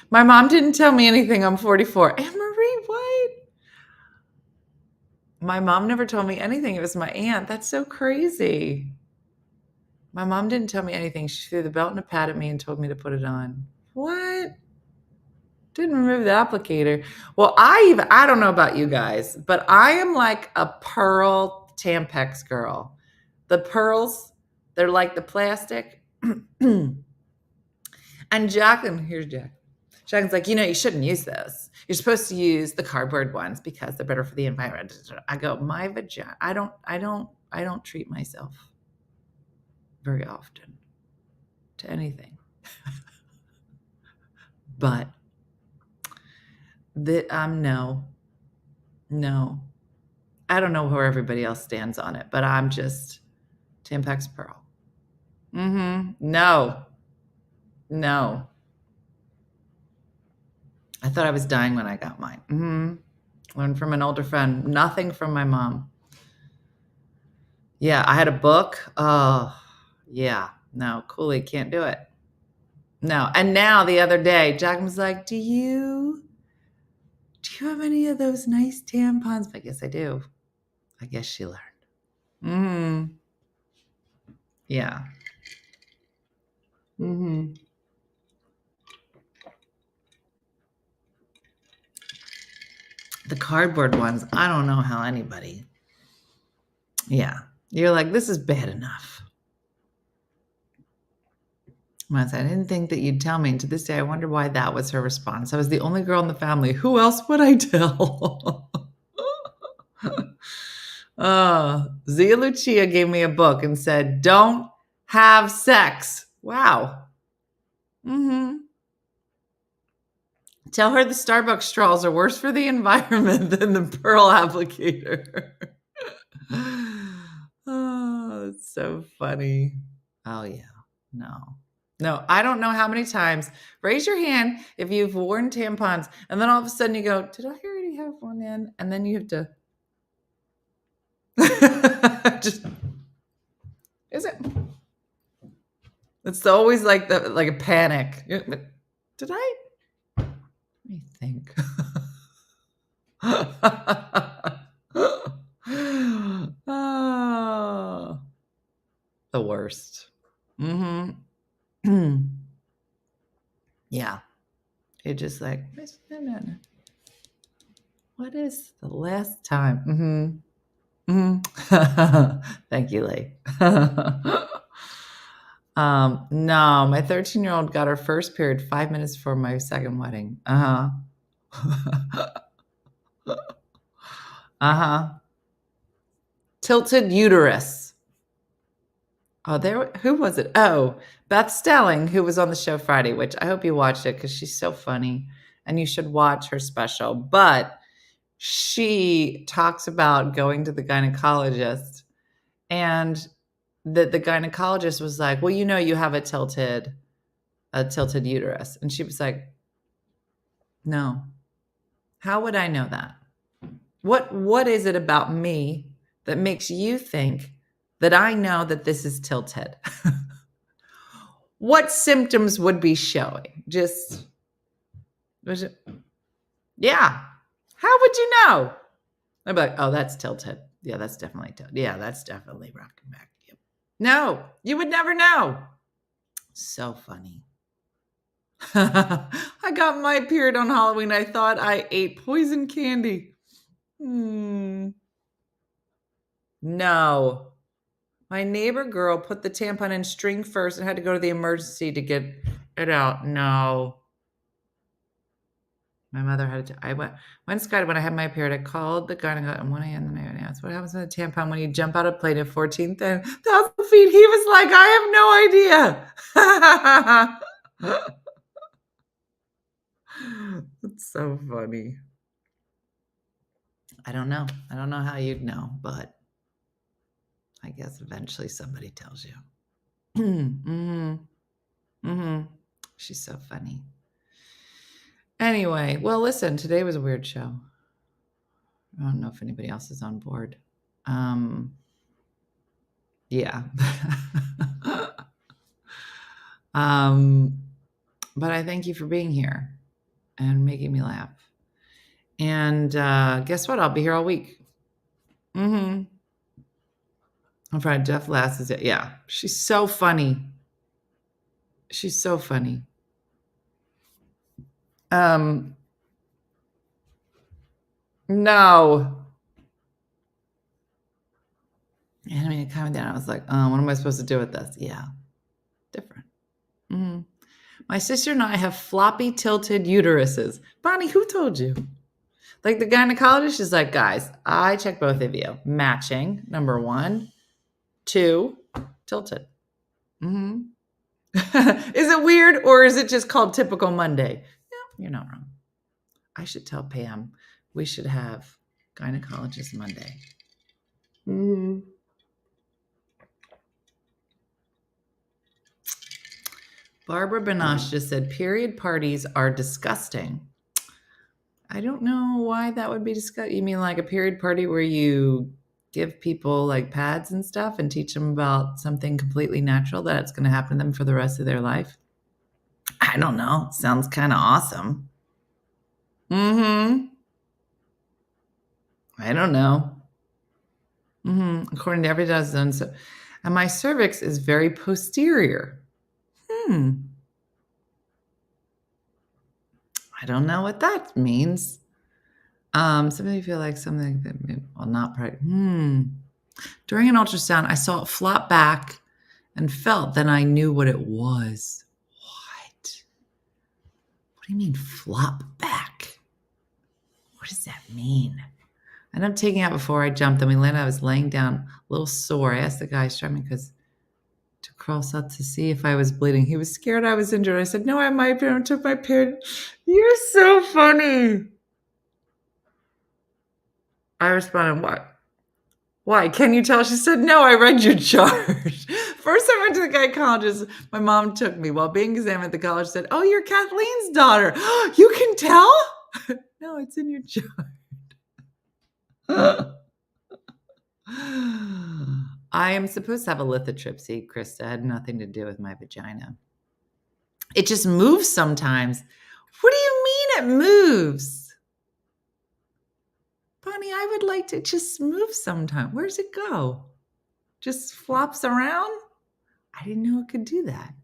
My mom didn't tell me anything. I'm 44. Anne Marie, what? My mom never told me anything. It was my aunt. That's so crazy. My mom didn't tell me anything. She threw the belt and a pad at me and told me to put it on. What? Didn't remove the applicator. Well, I don't know about you guys, but I am like a pearl Tampax girl. The pearls, they're like the plastic. And here's Jack. Jack's like, you shouldn't use those. You're supposed to use the cardboard ones because they're better for the environment. I go, my vagina. I don't treat myself very often to anything. But no. I don't know where everybody else stands on it, but I'm just Tampax Pearl. No. I thought I was dying when I got mine. Learned from an older friend. Nothing from my mom. Yeah, I had a book. Oh, yeah. No, Cooley can't do it. No. And now the other day, Jack was like, do you have any of those nice tampons? I guess I do. I guess she learned. Yeah. The cardboard ones, I don't know how anybody. Yeah. You're like, this is bad enough. Once I didn't think that you'd tell me. And to this day, I wonder why that was her response. I was the only girl in the family. Who else would I tell? Zia Lucia gave me a book and said, don't have sex. Wow. Tell her the Starbucks straws are worse for the environment than the pearl applicator. Oh, that's so funny. Oh, yeah. No, I don't know how many times. Raise your hand if you've worn tampons, and then all of a sudden you go, did I already have one in? And then you have to just, is it? It's always like a panic. Did I? Let me think. Oh, the worst. Yeah. You're just like, what is the last time? Thank you, Lee. No, my 13-year-old got her first period 5 minutes before my second wedding. Tilted uterus. Oh, who was it? Oh, Beth Stelling, who was on the show Friday, which I hope you watched it because she's so funny and you should watch her special. But she talks about going to the gynecologist, and the gynecologist was like, well, you have a tilted uterus. And she was like, no. How would I know that? What is it about me that makes you think that I know that this is tilted? What symptoms would be showing? Yeah. How would you know? I'd be like, oh, that's tilted. Yeah, that's definitely tilted. Yeah, that's definitely rocking back. Yep. No, you would never know. So funny. I got my period on Halloween. I thought I ate poison candy. No. My neighbor girl put the tampon in string first and had to go to the emergency to get it out. No. My mother had to. I went Scott when I had my period. I called the gynecologist at 1 a.m. and I asked, what happens with the tampon when you jump out of plane at 14,000 feet? He was like, I have no idea. It's so funny. I don't know. I don't know how you'd know, but I guess eventually somebody tells you. She's so funny. Anyway, well, listen, today was a weird show. I don't know if anybody else is on board. Yeah. But I thank you for being here and making me laugh. And guess what? I'll be here all week. On Friday, Jeff Lass is it. Yeah. She's so funny. She's so funny. No. And I mean, coming down, I was like, oh, what am I supposed to do with this? Yeah. Different. My sister and I have floppy tilted uteruses. Bonnie, who told you? Like the gynecologist is like, guys, I check both of you. Matching, number 1. 2, tilted. Is it weird or is it just called typical Monday? No, you're not wrong. I should tell Pam we should have gynecologist Monday. Barbara Banash just said, period parties are disgusting. I don't know why that would be disgusting. You mean like a period party where you give people like pads and stuff and teach them about something completely natural that's going to happen to them for the rest of their life? I don't know. Sounds kind of awesome. I don't know. According to every dozen. So, and my cervix is very posterior. I don't know what that means. Somebody feel like something that, well, not pregnant. During an ultrasound, I saw it flop back and felt then I knew what it was. What? What do you mean flop back? What does that mean? I ended up taking out before I jumped. Then we landed. I was laying down, a little sore. I asked the guy struggling to cross out to see if I was bleeding. He was scared I was injured. I said, no, I might be. I took my period. You're so funny. I responded, what? Why? Can you tell? She said, no, I read your chart. First I went to the gynecologist. My mom took me. While being examined at the college, said, oh, you're Kathleen's daughter. You can tell? No, it's in your chart. I am supposed to have a lithotripsy, Krista. It had nothing to do with my vagina. It just moves sometimes. What do you mean it moves? Bonnie, I would like to just move sometime. Where's it go? Just flops around? I didn't know it could do that.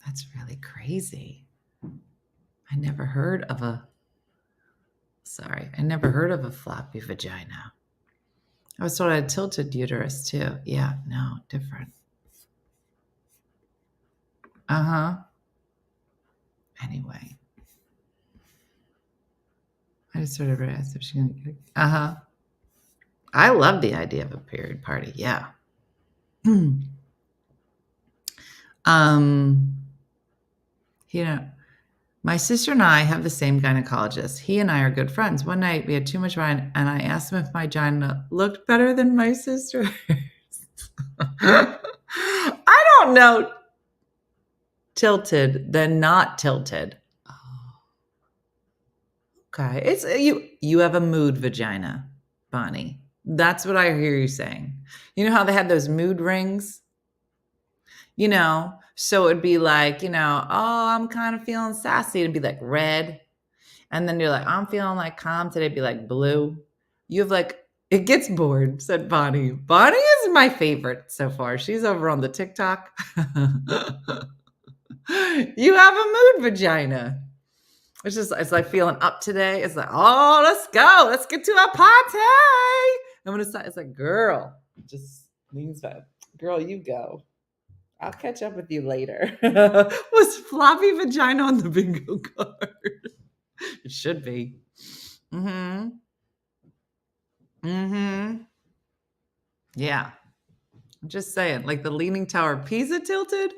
That's really crazy. I never heard of a floppy vagina. I was told I had tilted uterus too. Yeah, no, different. Anyway. I just sort of asked if she's going to get it. I love the idea of a period party. Yeah. My sister and I have the same gynecologist. He and I are good friends. One night we had too much wine, and I asked him if my vagina looked better than my sister's. I don't know. Tilted than not tilted. Oh. Okay. It's you have a mood vagina, Bonnie. That's what I hear you saying. You know how they had those mood rings? So it'd be like, oh, I'm kind of feeling sassy. It'd be like red. And then you're like, I'm feeling like calm today. It'd be like blue. You have like, it gets bored, said Bonnie. Bonnie is my favorite so far. She's over on the TikTok. You have a mood vagina. It's like feeling up today. It's like, oh, let's go. Let's get to a party. And when it's like, girl, just means that, girl, you go. I'll catch up with you later. Was floppy vagina on the bingo card? It should be. Yeah. I'm just saying, like the Leaning Tower of Pisa tilted.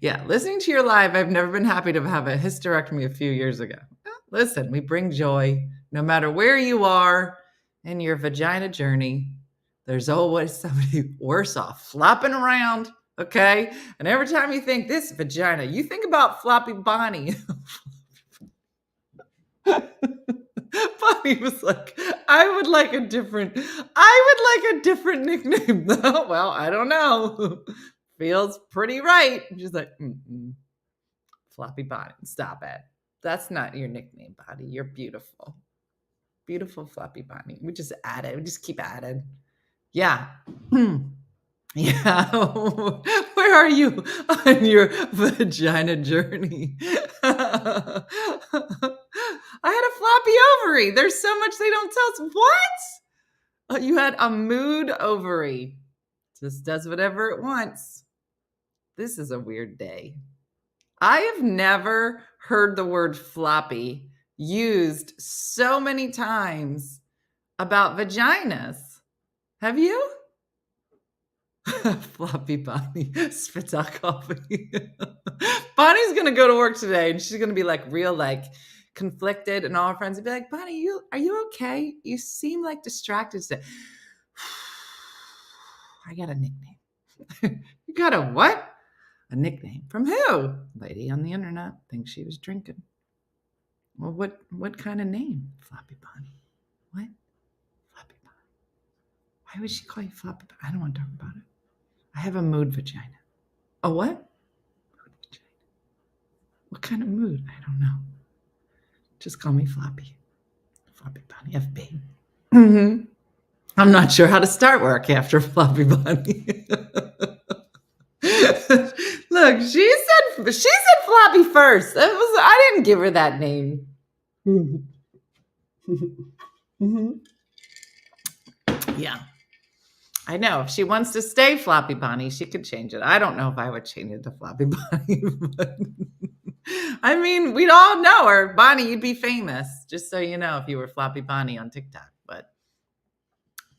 Yeah, listening to your live, I've never been happy to have a hysterectomy a few years ago. Listen, we bring joy no matter where you are in your vagina journey. There's always somebody worse off flopping around, okay? And every time you think this vagina, you think about Floppy Bonnie. Bonnie was like, I would like a different nickname though. Well, I don't know. Feels pretty right. She's like, Floppy Bonnie, stop it. That's not your nickname, Bonnie. You're beautiful. Beautiful Floppy Bonnie. We just keep adding. Yeah. Yeah. Where are you on your vagina journey? I had a floppy ovary. There's so much they don't tell us. What? You had a mood ovary. Just does whatever it wants. This is a weird day. I have never heard the word floppy used so many times about vaginas. Have you? Floppy Bonnie spits out coffee. Bonnie's gonna go to work today and she's gonna be like real like conflicted, and all her friends will be like, Bonnie, are you okay? You seem like distracted today. I got a nickname. You got a what? A nickname. From who? Lady on the internet thinks she was drinking. Well, what kind of name? Floppy Bonnie. What? Floppy Bonnie. Why would she call you Floppy Bonnie? I don't want to talk about it. I have a mood vagina. A what? Mood vagina. What kind of mood? I don't know. Just call me Floppy. Floppy Bonnie. FB. Mm-hmm. I'm not sure how to start work after Floppy Bonnie. Look, she said Floppy first. I didn't give her that name. Yeah. I know. If she wants to stay Floppy Bonnie, she could change it. I don't know if I would change it to Floppy Bonnie. But I mean, we'd all know her. Bonnie, you'd be famous, just so you know, if you were Floppy Bonnie on TikTok. But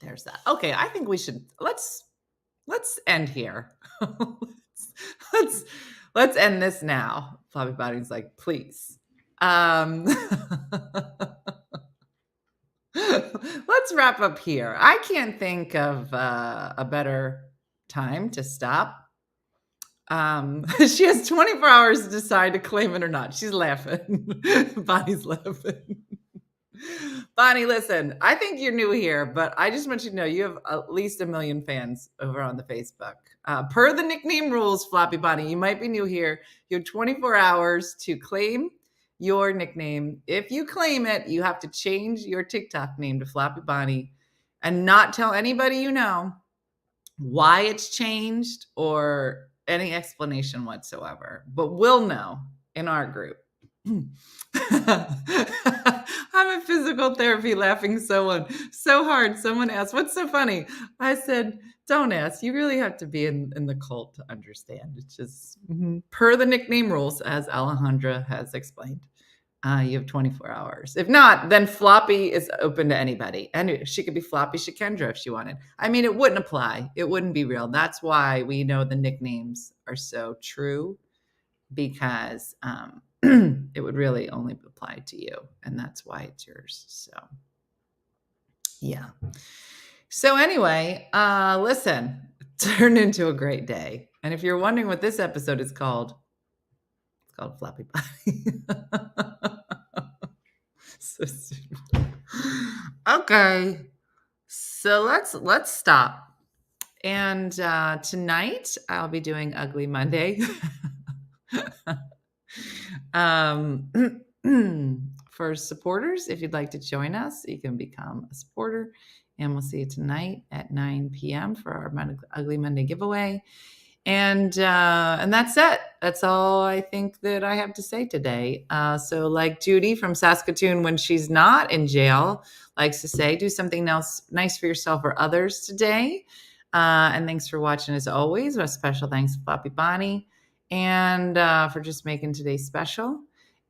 there's that. Okay, I think we should let's end here. let's end this now. Floppy Bonnie's like, please. Let's wrap up here. I can't think of a better time to stop. She has 24 hours to decide to claim it or not. She's laughing. Bonnie's laughing. Bonnie, listen, I think you're new here, but I just want you to know you have at least 1 million fans over on the Facebook. Per the nickname rules, Floppy Bonnie, you might be new here. You have 24 hours to claim your nickname. If you claim it, you have to change your TikTok name to Floppy Bonnie and not tell anybody you know why it's changed or any explanation whatsoever. But we'll know in our group. I'm in physical therapy laughing so hard. Someone asked, what's so funny? I said, don't ask. You really have to be in the cult to understand. It's just per the nickname rules, as Alejandra has explained. You have 24 hours. If not, then Floppy is open to anybody. And she could be Floppy Shakendra if she wanted. I mean, it wouldn't apply. It wouldn't be real. That's why we know the nicknames are so true, because it would really only apply to you. And that's why it's yours. So, yeah. So anyway, listen, turned into a great day. And if you're wondering what this episode is called, it's called Floppy Bonnie. So stupid. Okay. So let's stop. And tonight I'll be doing Ugly Monday. For supporters, if you'd like to join us, you can become a supporter. And we'll see you tonight at 9 p.m. for our Ugly Monday giveaway. And that's it. That's all I think that I have to say today. So like Judy from Saskatoon, when she's not in jail, likes to say, do something else nice for yourself or others today. And thanks for watching as always. A special thanks to Floppy Bonnie and for just making today special.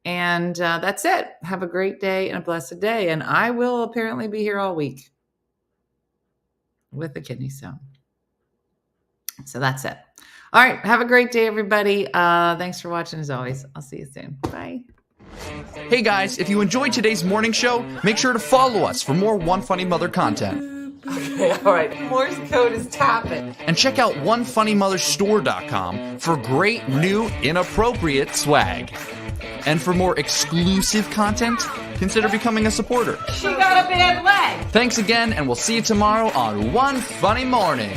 And that's it. Have a great day and a blessed day. And I will apparently be here all week with the kidney stone. So that's it. All right. Have a great day, everybody. Thanks for watching as always. I'll see you soon. Bye. Hey guys, if you enjoyed today's morning show, make sure to follow us for more One Funny Mother content. Okay, all right. Morse code is tapping. And check out OneFunnyMotherStore.com for great new inappropriate swag. And for more exclusive content, consider becoming a supporter. She got a bad leg. Thanks again, and we'll see you tomorrow on One Funny Morning.